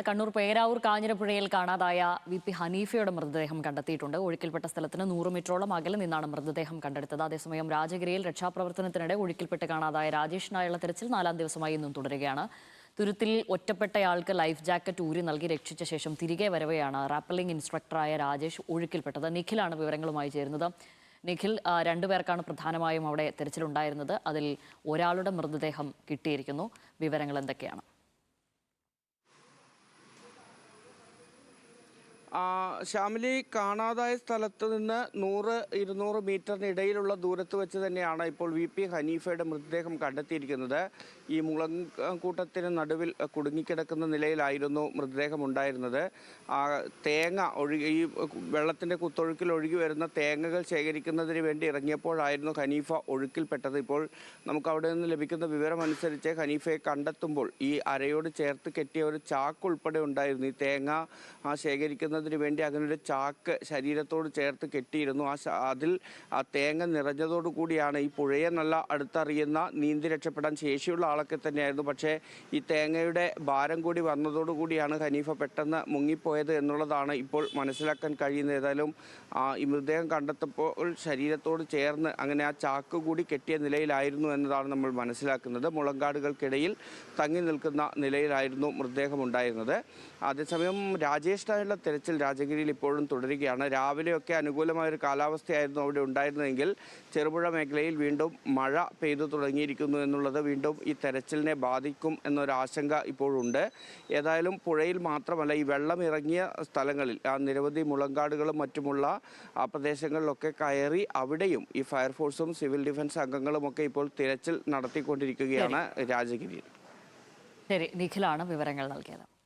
കണ്ണൂർ പേരാവൂർ കാഞ്ഞിരപ്പുഴയിൽ കാണാതായ വി.പി. ഹനീഫയുടെ മൃതദേഹം കണ്ടെത്തിയിട്ടുണ്ട്. ഒഴുക്കിൽപ്പെട്ട സ്ഥലത്തിന് 100 മീറ്ററോളം അകലെ നിന്നാണ് മൃതദേഹം കണ്ടെടുത്തത്. അതേസമയം രാജഗിരിയിൽ രക്ഷാപ്രവർത്തനത്തിനിടെ ഒഴുക്കിൽപ്പെട്ട് കാണാതായ രാജേഷിനായുള്ള തെരച്ചിൽ 4-ാം ദിവസമായി ഇന്നും തുടരുകയാണ്. തുരുത്തിൽ ഒറ്റപ്പെട്ടയാൾക്ക് ലൈഫ് ജാക്കറ്റ് ഊരി നൽകി രക്ഷിച്ച ശേഷം തിരികെ വരവെയാണ് റാപ്പലിംഗ് ഇൻസ്ട്രക്ടറായ രാജേഷ് ഒഴുക്കിൽപ്പെട്ടത്. നിഖിലാണ് വിവരങ്ങളുമായി ചേരുന്നത്. നിഖിൽ, രണ്ടുപേർക്കാണ് പ്രധാനമായും അവിടെ തെരച്ചിലുണ്ടായിരുന്നത്. അതിൽ ഒരാളുടെ മൃതദേഹം കിട്ടിയിരിക്കുന്നു. വിവരങ്ങൾ എന്തൊക്കെയാണ്? ശ്യാമിലി, കാണാതായ സ്ഥലത്ത് നിന്ന് 100-200 മീറ്ററിനിടയിലുള്ള ദൂരത്ത് വെച്ച് തന്നെയാണ് ഇപ്പോൾ വി.പി. ഹനീഫയുടെ മൃതദേഹം കണ്ടെത്തിയിരിക്കുന്നത്. ഈ മുളങ്കൂട്ടത്തിന് നടുവിൽ കുടുങ്ങിക്കിടക്കുന്ന നിലയിലായിരുന്നു മൃതദേഹം ഉണ്ടായിരുന്നത്. തേങ്ങ ഈ വെള്ളത്തിൻ്റെ കുത്തൊഴുക്കിൽ ഒഴുകി വരുന്ന തേങ്ങകൾ ശേഖരിക്കുന്നതിന് വേണ്ടി ഇറങ്ങിയപ്പോഴായിരുന്നു ഹനീഫ ഒഴുക്കിൽപ്പെട്ടത്. ഇപ്പോൾ നമുക്ക് അവിടെ നിന്ന് ലഭിക്കുന്ന വിവരമനുസരിച്ച് ഹനീഫയെ കണ്ടെത്തുമ്പോൾ ഈ അരയോട് ചേർത്ത് കെട്ടിയ ഒരു ചാക്ക് ഉൾപ്പെടെ ഉണ്ടായിരുന്നു. ഈ തേങ്ങ ശേഖരിക്കുന്നതിന് വേണ്ടി അങ്ങനൊരു ചാക്ക് ശരീരത്തോട് ചേർത്ത് കെട്ടിയിരുന്നു. അതിൽ തേങ്ങ നിറഞ്ഞതോടുകൂടിയാണ് ഈ പുഴയെ നല്ല അടുത്തറിയുന്ന നീന്തി രക്ഷപ്പെടാൻ ശേഷിയുള്ള ആളൊക്കെ തന്നെയായിരുന്നു. പക്ഷേ ഈ തേങ്ങയുടെ ഭാരം കൂടി വന്നതോടുകൂടിയാണ് ഹനീഫ പെട്ടെന്ന് മുങ്ങിപ്പോയത് എന്നുള്ളതാണ് ഇപ്പോൾ മനസ്സിലാക്കാൻ കഴിയുന്നത്. ഏതായാലും ഈ മൃതദേഹം കണ്ടെത്തപ്പോൾ ശരീരത്തോട് ചേർന്ന് അങ്ങനെ ആ ചാക്ക് കൂടി കെട്ടിയ നിലയിലായിരുന്നു എന്നതാണ് നമ്മൾ മനസ്സിലാക്കുന്നത്. മുളങ്കാടുകൾക്കിടയിൽ തങ്ങി നിൽക്കുന്ന നിലയിലായിരുന്നു മൃതദേഹം ഉണ്ടായിരുന്നത്. അതേസമയം രാജേഷിനായുള്ള തെരച്ചിൽ രാജഗിരിയിൽ ഇപ്പോഴും തുടരുകയാണ്. രാവിലെയൊക്കെ അനുകൂലമായൊരു കാലാവസ്ഥയായിരുന്നു അവിടെ ഉണ്ടായിരുന്നതെങ്കിൽ ചെറുപുഴ മേഖലയിൽ വീണ്ടും മഴ പെയ്തു തുടങ്ങിയിരിക്കുന്നു എന്നുള്ളത് വീണ്ടും ഈ തെരച്ചിലിനെ ബാധിക്കും എന്നൊരാശങ്ക ഇപ്പോഴുണ്ട്. ഏതായാലും പുഴയിൽ മാത്രമല്ല, ഈ വെള്ളം ഇറങ്ങിയ സ്ഥലങ്ങളിൽ നിരവധി മുളങ്കാടുകളും മറ്റുമുള്ള പ്രദേശങ്ങളിലൊക്കെ കയറി അവിടെയും ഈ ഫയർഫോഴ്സും സിവിൽ ഡിഫൻസ് അംഗങ്ങളുമൊക്കെ ഇപ്പോൾ തിരച്ചിൽ നടത്തിക്കൊണ്ടിരിക്കുകയാണ് രാജഗിരിയിൽ. ശരി, നിഖിലാണ് വിവരങ്ങൾ നൽകിയത്.